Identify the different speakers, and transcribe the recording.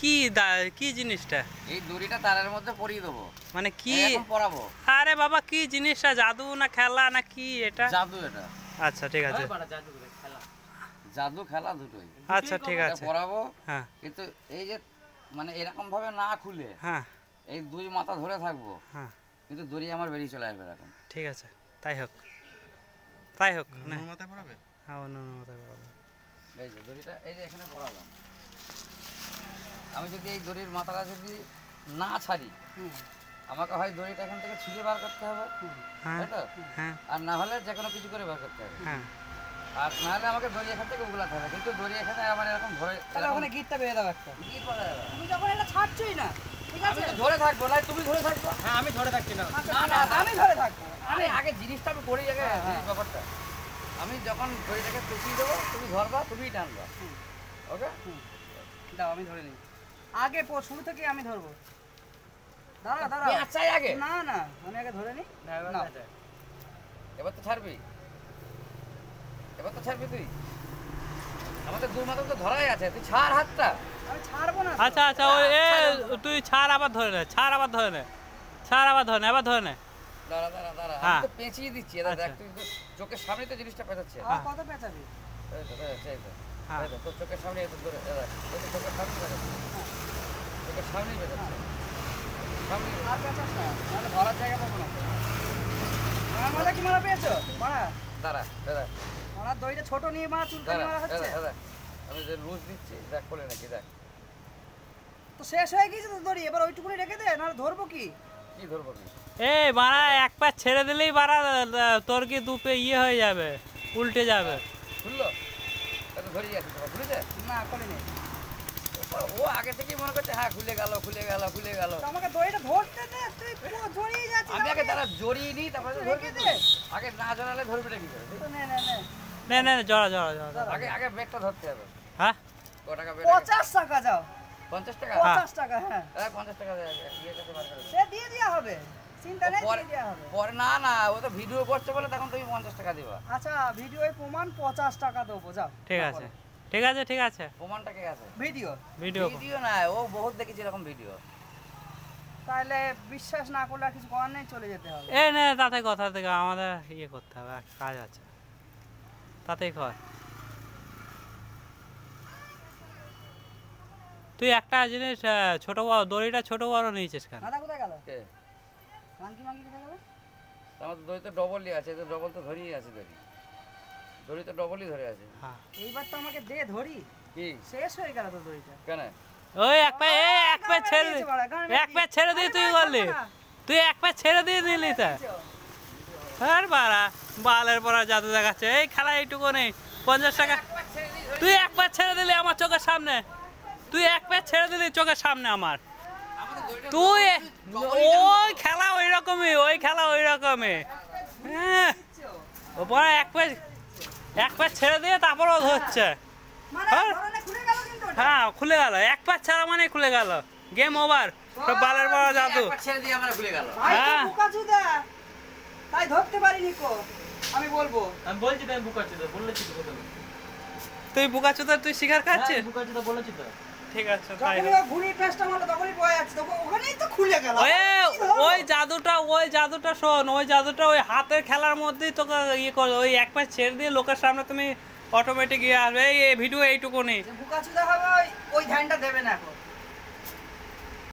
Speaker 1: কি কি জিনিসটা?
Speaker 2: এই দড়িটা তারের মধ্যে পরিয়ে দেবো।
Speaker 1: মানে কি
Speaker 2: পরাবো?
Speaker 1: আরে বাবা কি জিনিসটা, জাদু না খেলা না কি এটা?
Speaker 2: জাদু এটা।
Speaker 1: আচ্ছা ঠিক আছে,
Speaker 2: জাদু খেলা দুটোই।
Speaker 1: আচ্ছা ঠিক আছে
Speaker 2: পরাবো।
Speaker 1: হ্যাঁ
Speaker 2: কিন্তু এই যে মানে এরকম ভাবে না খুলে
Speaker 1: হ্যাঁ
Speaker 2: এই দুই মাথা ধরে থাকবো,
Speaker 1: হ্যাঁ
Speaker 2: কিন্তু দড়ি আমার বেরিয়ে চলে আসবে এখন।
Speaker 1: ঠিক আছে, তাই হোক তাই হোক। না
Speaker 3: মাথায় পড়াবে?
Speaker 1: হ্যাঁ অন্য মাথায় পড়াবে।
Speaker 2: এই যে দড়িটা এই যে এখানে পরালাম, আমি যদি এই দড়ির মাথাটা যদি না ছাড়ি, আমাকে হয় দড়িটা এখান থেকে ছিঁড়ে বার করতে হবে,
Speaker 1: হ্যাঁ
Speaker 2: তাই তো?
Speaker 1: হ্যাঁ
Speaker 2: আর না হলে যে কোনো কিছু করে বার করতে হবে।
Speaker 1: হ্যাঁ
Speaker 2: আর না হলে আমাকে দড়ি এখান থেকে উগলাতে হবে, কিন্তু দড়ি এখানে আমার এরকম ধরে
Speaker 4: তাহলে ওখানে গিটটা বেয়ে দাও একটা।
Speaker 2: গিট করা যাবে।
Speaker 4: তুমি যখন এটা ছাড়ছই না, ঠিক
Speaker 2: আমি
Speaker 4: আছে?
Speaker 2: তো ধরে থাকবো, না তুমি ধরে থাকবো।
Speaker 3: হ্যাঁ আমি ধরে থাকছি না।
Speaker 2: না না
Speaker 4: আমি ধরে থাকবো।
Speaker 2: আমি আগে জিনিসটা আমি করি আগে ব্যাপারটা। আমি যখন দড়িটাকে পেঁচিয়ে দেবো, তুমি ধরবা, তুমিই টানবা। ওকে,
Speaker 4: দাও আমি ধরে নিই। আগে শুরু থেকে আমি ধরবো। দাঁড়া দাঁড়া।
Speaker 2: পেঁয়াজ চাই আগে?
Speaker 4: না না, আমি আগে ধরে নিই। না
Speaker 2: এবার তো ছাড়বি, এবার তো ছাড়বি তুই। আমাদের দুই মাথা তো ধরাই আছে, তুই ছাড় হাতটা।
Speaker 4: আমি ছাড়বো না।
Speaker 1: আচ্ছা আচ্ছা ওই তুই ছাড়, আবার ধরে নে, ছাড় আবার ধরে নে, ছাড় আবার ধরে নে, আবার ধরে নে।
Speaker 2: দাঁড়া দাঁড়া দাঁড়া, আমি
Speaker 1: হ্যাঁ।
Speaker 2: তো পেঁচিয়ে দিচ্ছি। এটা দেখ, তুই তো চোখের সামনে তো জিনিসটা পেঁচাচ্ছে।
Speaker 4: আর কত পেঁচাবি?
Speaker 2: এই তো, এই তো,
Speaker 1: হ্যাঁ।
Speaker 2: এই তো, তোর চোখের সামনে এই তো ধরে, এই দেখ, এই তো চোখের সামনে পেঁচাচ্ছে। চোখের সামনেই পেঁচাচ্ছে। সামনেই
Speaker 4: আর পেঁচাস না, নাহলে ধরার জায়গা পাবো না। আমার মাথা কি মারা পেয়েছো? মারা
Speaker 2: দাঁড়া, দাঁড়া,
Speaker 4: মারার দড়িটা ছোট নিয়ে মারা, চুলকানি
Speaker 2: দাঁড়া,
Speaker 4: মারা হচ্ছে।
Speaker 2: দাঁড়া। আমি যে লুজ দিচ্ছি, দেখ বলে নাকি, দেখ
Speaker 4: তো শেষ হয়ে গেছে তো দড়ি, এবার ওইটুকুনি রেখে দে, নাহলে ধরবো কি?
Speaker 2: কি ধরবো কি?
Speaker 1: এই বাড়া এক পা ছেড়ে দিলেই বাড়া তোর কি দুপে ইয়ে হয়ে যাবে, উল্টে যাবে।
Speaker 2: খুললো? এটা তো ধরিয়ে আছে, তোমার খুলেছে?
Speaker 4: না করে নেই।
Speaker 2: ও আগে থেকেই মনে করছে হ্যাঁ খুলে গেল, খুলে গেল, খুলে গেল।
Speaker 4: তো আমাকে দড়িটা ধরতে দে, তুই পুরো জড়িয়ে যাচ্ছিস।
Speaker 2: আমি আগে তারা জড়িয়ে নিই, তারপরে তো ধরবি
Speaker 4: রেখে
Speaker 2: তুই।
Speaker 4: দে।
Speaker 2: আগে না জড়ালে ধরবি না কি করে?
Speaker 4: তো নে নে নে।
Speaker 1: নে নে নে, জড়া জড়া জড়া জড়া।
Speaker 2: আগে ব্রেকটা ধরতে হবে।
Speaker 1: হ্যাঁ
Speaker 2: ক টাকা ব্রেক?
Speaker 4: 50 টাকা যাও।
Speaker 2: 50 টাকা?
Speaker 4: 50 টাকা, হ্যাঁ।
Speaker 2: 50 টাকা ইয়ে কাছে বার করে দে।
Speaker 4: সে দিয়ে দেওয়া হবে, চিন্তা নেই,
Speaker 2: পরে
Speaker 4: দিয়ে দেওয়া হবে।
Speaker 2: পরে না না, ও তো ভিডিও করছে বলে তখন তুমি 50 টাকা দিবা।
Speaker 4: আচ্ছা ভিডিওয় প্রমাণ 50 টাকা দেবো, যাও।
Speaker 1: ঠিক আছে ঠিক আছে ঠিক আছে।
Speaker 2: প্রমাণটা কে আছে?
Speaker 4: ভিডিও।
Speaker 1: ভিডিও
Speaker 2: ভিডিও না, ও বহুত দেখেছি এরকম ভিডিও।
Speaker 4: তাহলে বিশ্বাস না করলে আর কিছু করার নেই, চলে যেতে হবে।
Speaker 1: এই নে, তাতে কথা থেকে আমাদের ইয়ে করতে হবে, একটা কাজ আছে, তাতেই কর। তুই একটা জিনিস ছোট বড় দড়িটা ছোট বড় নিয়েছিস কেন?
Speaker 4: দাদা কোথায় গেল?
Speaker 2: কে?
Speaker 4: মাংকি মাংকি কোথায় গেল?
Speaker 2: আমার তো দড়ি তো ডবলই আছে, তো ডবল তো ধরিয়ে আছে দড়ি। দড়ি তো ডবলই ধরে আছে।
Speaker 1: হ্যাঁ
Speaker 4: এইবার তো আমাকে দে ধরি,
Speaker 2: কি?
Speaker 4: শেষ হয়ে গেল তো দড়িটা।
Speaker 2: কেন?
Speaker 1: ওই এক পা এক পা ছেড়ে এক পা ছেড়ে দিয়ে তুই করলি, তুই এক পা ছেড়ে দিয়ে দিলি তা। আর বাড়া বালের পরা জাদু দেখাচ্ছে, এই খেলা এইটুকু নেই 50 টাকা। তুই এক পা ছেড়ে দিলি আমার চোখের সামনে, তুই এক পা ছেড়ে দিলি চোখের সামনে আমার। তুই ওই খেলা ওই রকমই, ওই খেলা ওই রকমই। হ্যাঁ ওপরে এক পা ছেড়ে দিয়ে তারপর ও ধরছে।
Speaker 4: মানে ধরনে খুলে গেল কিন্তু ওটা।
Speaker 1: হ্যাঁ খুলে গেল, এক পা ছাড়া মানে খুলে গেল, গেম ওভার। তো বালের বড় জাদু।
Speaker 2: একবার ছেড়ে দিয়ে আমার খুলে গেল।
Speaker 4: ভাই তো
Speaker 1: হ্যাঁ।
Speaker 4: বোকাচোদা, তাই ধরতে পারিনি কো, আমি বলবো।
Speaker 3: আমি বলছি তো, আমি বুকাচ্ছি তো, বলেছি তো কথা।
Speaker 1: তুই বুকাচুদা, তুই শিকার খাচ্ছিস?
Speaker 3: বুকাচ্ছি তো, বলেছি তো।
Speaker 1: ঠিক আছে তাই
Speaker 4: যখনই ও ঘুড়ি পেস্টটা মারলো তখনই বয়ে যাচ্ছে, তখন ওখানেই তো খুলে গেল।
Speaker 1: ওই জাদুটা শোন, ওই জাদুটা ওই হাতের খেলার মধ্যেই তোকে ইয়ে করে, ওই এক পা ছেড়ে দিয়ে লোকের সামনে তুমি অটোমেটিক ইয়ে আসবে। এই ভিডিও এইটুকু নেই।
Speaker 4: বোকাচোদা হবে, ওই ধ্যানটা দেবে না এখন।